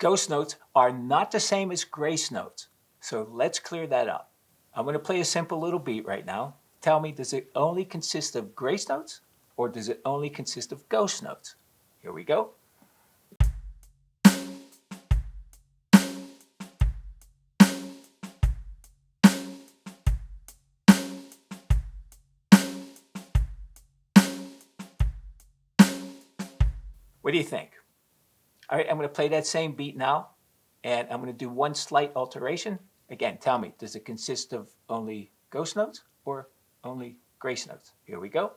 Ghost notes are not the same as grace notes. So let's clear that up. I'm going to play a simple little beat right now. Tell me, does it only consist of grace notes or does it only consist of ghost notes? Here we go. What do you think? All right, I'm going to play that same beat now, and I'm going to do one slight alteration. Again, tell me, does it consist of only ghost notes or only grace notes? Here we go.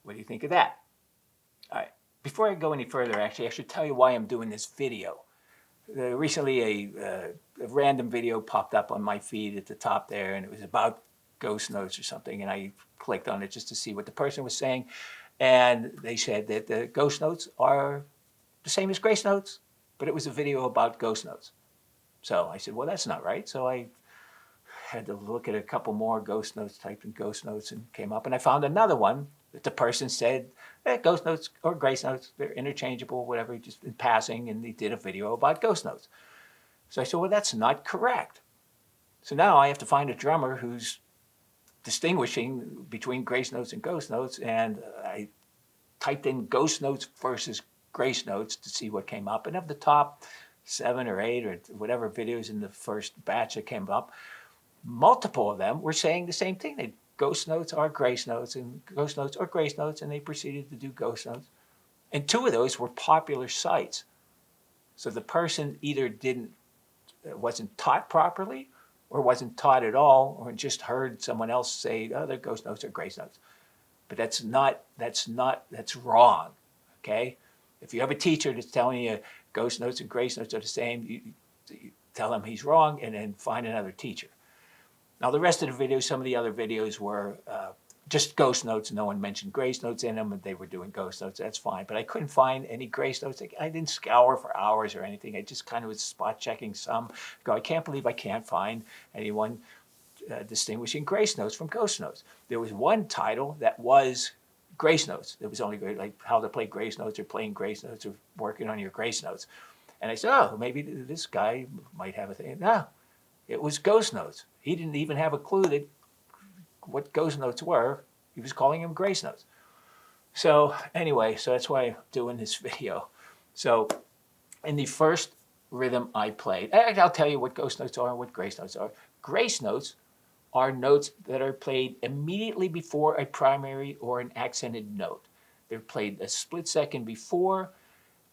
What do you think of that? All right, before I go any further, actually, I should tell you why I'm doing this video. Recently, a random video popped up on my feed at the top there, and it was about ghost notes or something, and I clicked on it just to see what the person was saying, and they said that the ghost notes are the same as grace notes, but it was a video about ghost notes. So I said, well, that's not right. So I had to look at a couple more ghost notes, typed in ghost notes, and came up, and I found another one that the person said, ghost notes or grace notes, they're interchangeable, whatever, just in passing, and they did a video about ghost notes. So I said, well, that's not correct. So now I have to find a drummer who's distinguishing between grace notes and ghost notes, and I typed in ghost notes versus grace notes to see what came up. And of the top 7 or 8 or whatever videos in the first batch that came up, multiple of them were saying the same thing. They ghost notes are grace notes and ghost notes are grace notes, and they proceeded to do ghost notes. And 2 of those were popular sites. So the person either wasn't taught properly or wasn't taught at all, or just heard someone else say, oh, they're ghost notes or grace notes. But that's wrong, okay? If you have a teacher that's telling you ghost notes and grace notes are the same, you tell him he's wrong and then find another teacher. Now, the rest of the videos, some of the other videos were just ghost notes. No one mentioned grace notes in them, and they were doing ghost notes. That's fine. But I couldn't find any grace notes. I didn't scour for hours or anything. I just kind of was spot checking some. I can't believe I can't find anyone distinguishing grace notes from ghost notes. There was one title that was grace notes. It was only like how to play grace notes or playing grace notes or working on your grace notes. And I said, oh, maybe this guy might have a thing. No, it was ghost notes. He didn't even have a clue what ghost notes were. He was calling them grace notes. So anyway, so that's why I'm doing this video. So in the first rhythm I played, I'll tell you what ghost notes are and what grace notes are. Grace notes are notes that are played immediately before a primary or an accented note. They're played a split second before.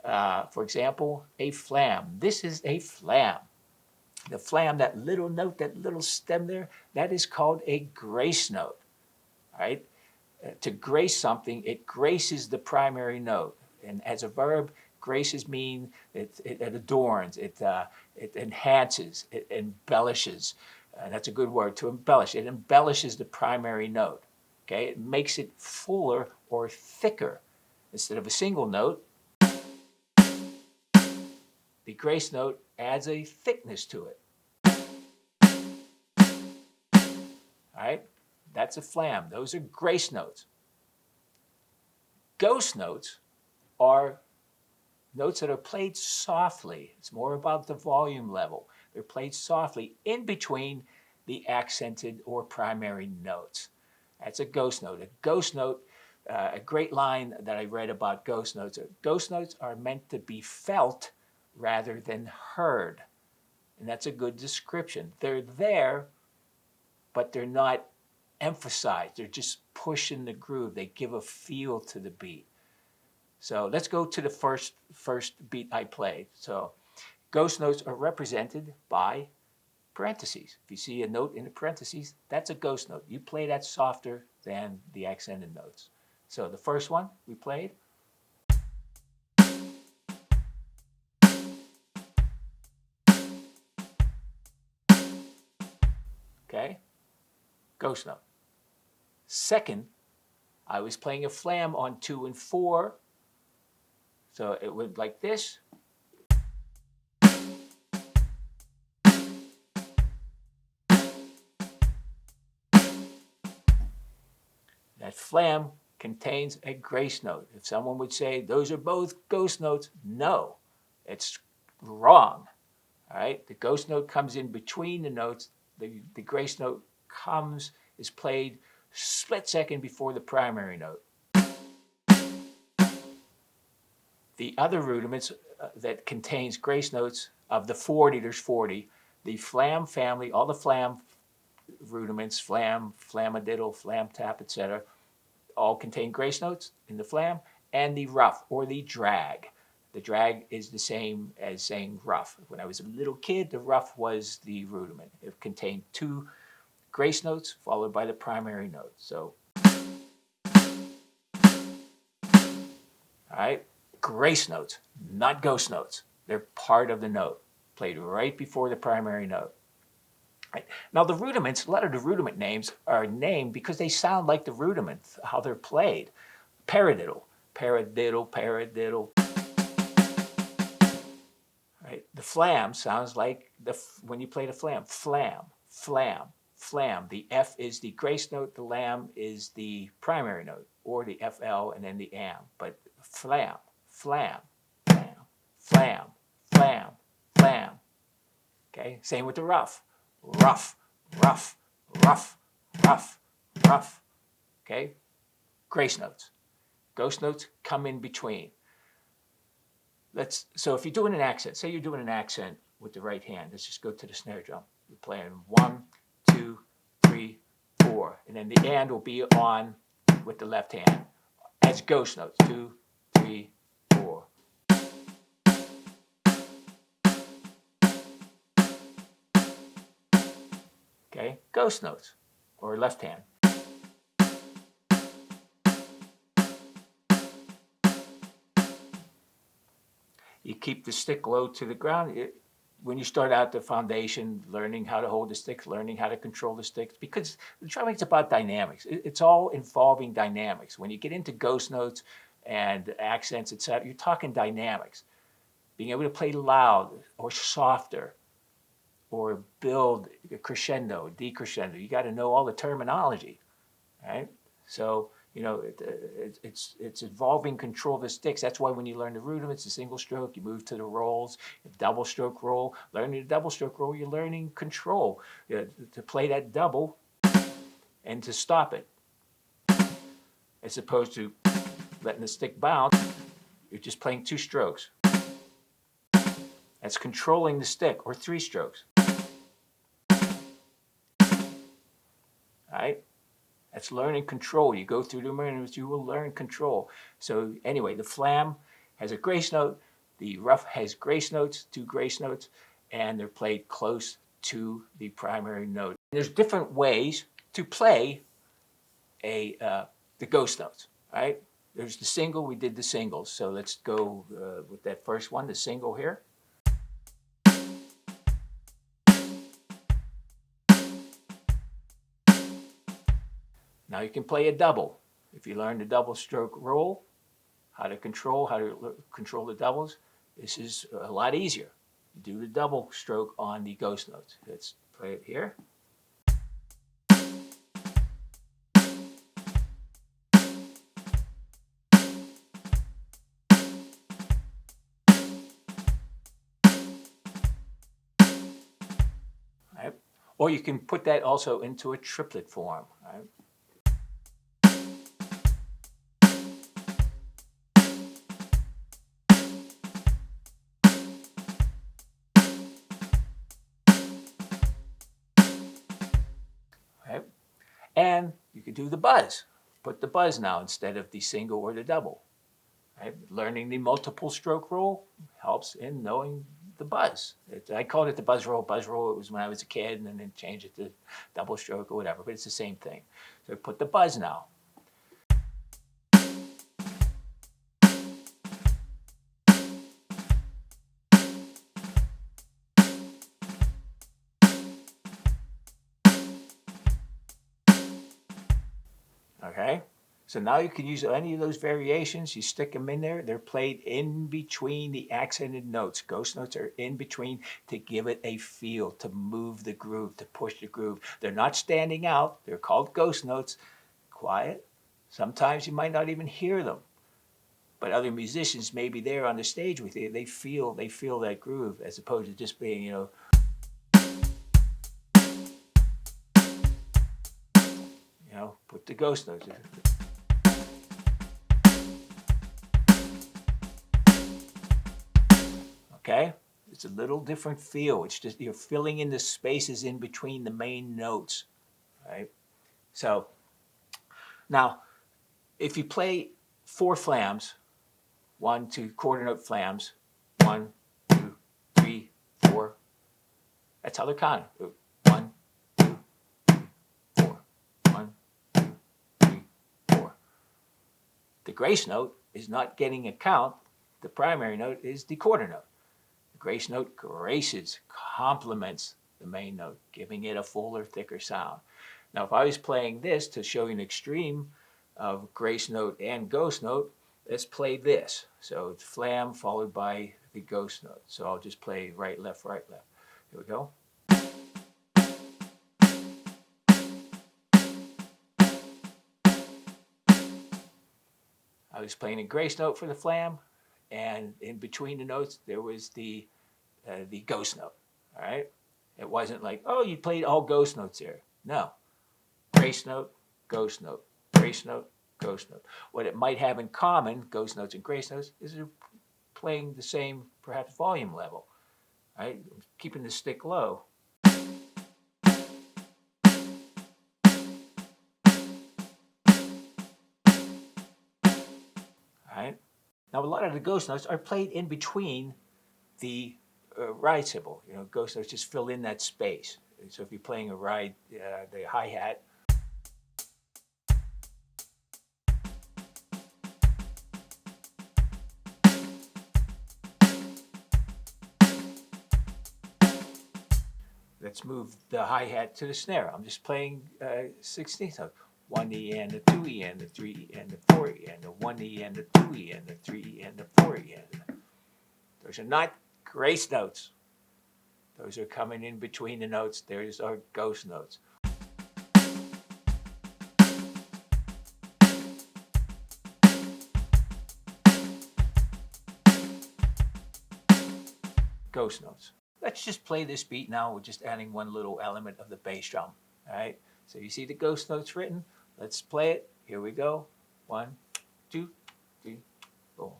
For example, a flam. This is a flam. The flam, that little note, that little stem there, that is called a grace note. All right? To grace something, it graces the primary note. And as a verb, graces mean it adorns, it enhances, it embellishes. That's a good word, to embellish. It embellishes the primary note. Okay? It makes it fuller or thicker. Instead of a single note, the grace note adds a thickness to it. All right? That's a flam. Those are grace notes. Ghost notes are notes that are played softly. It's more about the volume level. They're played softly in between the accented or primary notes. That's a ghost note. A ghost note, a great line that I read about ghost notes are meant to be felt rather than heard. And that's a good description. They're there, but they're not emphasized. They're just pushing the groove. They give a feel to the beat. So let's go to the first beat I played. So ghost notes are represented by parentheses. If you see a note in the parentheses, that's a ghost note. You play that softer than the accented notes. So the first one we played. Okay, ghost note. Second, I was playing a flam on 2 and 4. So it went like this. flam contains a grace note. If someone would say those are both ghost notes, no, it's wrong. All right, the ghost note comes in between the notes. The grace note is played split second before the primary note. The other rudiments that contains grace notes of the 40, there's 40. The flam family, all the flam rudiments, flam, flamadiddle, flam tap, etc., all contain grace notes in the flam, and the rough or the drag. The drag is the same as saying rough. When I was a little kid, the rough was the rudiment. It contained 2 grace notes followed by the primary note. So, all right, grace notes, not ghost notes. They're part of the note, played right before the primary note. Right. Now the rudiments, a lot of the rudiment names are named because they sound like the rudiment, how they're played. Paradiddle, paradiddle, paradiddle. Right. The flam sounds like when you play the flam. Flam, flam, flam. The F is the grace note, the lam is the primary note, or the FL and then the am. But flam, flam, flam, flam, flam, flam. Okay, same with the rough. Rough, rough, rough, rough, rough. Okay, grace notes. Ghost notes come in between. So if you're doing an accent, say you're doing an accent with the right hand, let's just go to the snare drum. You're playing 1, 2, 3, 4, and then the and will be on with the left hand as ghost notes. 2, 3, 4. Okay, ghost notes or left hand. You keep the stick low to the ground. When you start out the foundation, learning how to hold the stick, learning how to control the sticks, because the drumming's about dynamics. It's all involving dynamics. When you get into ghost notes and accents, etc., you're talking dynamics. Being able to play loud or softer or build a crescendo, decrescendo. You got to know all the terminology, right? So, you know, it's involving control of the sticks. That's why when you learn the rudiments, the single stroke, you move to the rolls, double stroke roll. Learning the double stroke roll, you're learning control, to play that double and to stop it. As opposed to letting the stick bounce, you're just playing 2 strokes. That's controlling the stick, or 3 strokes. All right? That's learning control. You go through the rudiments, you will learn control. So anyway, the flam has a grace note. The rough has grace notes, 2 grace notes, and they're played close to the primary note. There's different ways to play the ghost notes, right? There's the single, we did the singles. So let's go with that first one, the single here. Now you can play a double. If you learn the double stroke roll, how to control the doubles, this is a lot easier. You do the double stroke on the ghost notes. Let's play it here. Right? Or you can put that also into a triplet form. Right? And you could do the buzz. Put the buzz now instead of the single or the double. Right? Learning the multiple stroke roll helps in knowing the buzz. I called it the buzz roll. Buzz roll, it was when I was a kid, and then changed it to double stroke or whatever, but it's the same thing. So put the buzz now. Okay, so now you can use any of those variations. You stick them in there. They're played in between the accented notes. Ghost notes are in between to give it a feel, to move the groove, to push the groove. They're not standing out. They're called ghost notes. Quiet, Sometimes you might not even hear them, but other musicians may be there on the stage with you. They feel that groove, as opposed to just being, put the ghost notes. Okay, it's a little different feel. It's just you're filling in the spaces in between the main notes, right? So now, if you play 4 flams, 1, 2 quarter note flams, 1, 2, 3, 4. That's how they're counted. 1, 2, 3, 4. 1, 2, 3, 4. The grace note is not getting a count. The primary note is the quarter note. The grace note graces, complements the main note, giving it a fuller, thicker sound. Now, if I was playing this to show you an extreme of grace note and ghost note, let's play this. So it's flam followed by the ghost note. So I'll just play right, left, right, left. Here we go. I was playing a grace note for the flam, and in between the notes there was the ghost note. All right, it wasn't like, oh, you played all ghost notes there. No, grace note, ghost note, grace note, ghost note. What it might have in common, ghost notes and grace notes, is they're playing the same, perhaps, volume level. Right, keeping the stick low. Right? Now, a lot of the ghost notes are played in between the ride cymbal. Ghost notes just fill in that space. So if you're playing a ride, the hi-hat, let's move the hi-hat to the snare. I'm just playing 16th note. 1E and a 2E and a 3E and a 4E and a 1E and a 2E and a 3E and a 4E. Those are not grace notes. Those are coming in between the notes. Those are ghost notes. Ghost notes. Let's just play this beat now. We're just adding one little element of the bass drum. All right. So you see the ghost notes written. Let's play it. Here we go. 1, 2, 3, 4.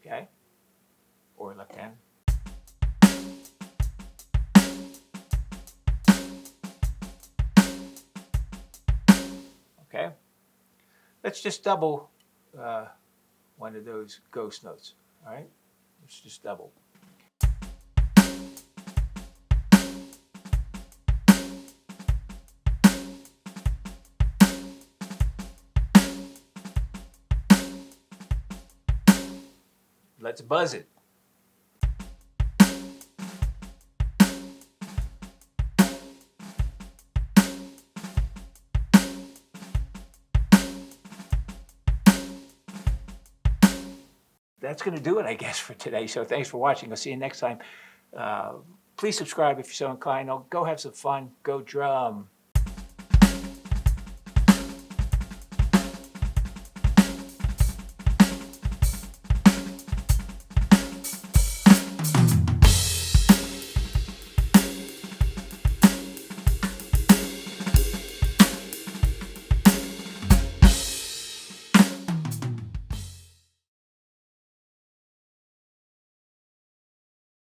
Okay. Or left hand. Okay. Let's just double one of those ghost notes. All right. Let's just double. Let's buzz it. That's going to do it, I guess, for today. So thanks for watching. I'll see you next time. Please subscribe if you're so inclined. Go have some fun. Go drum.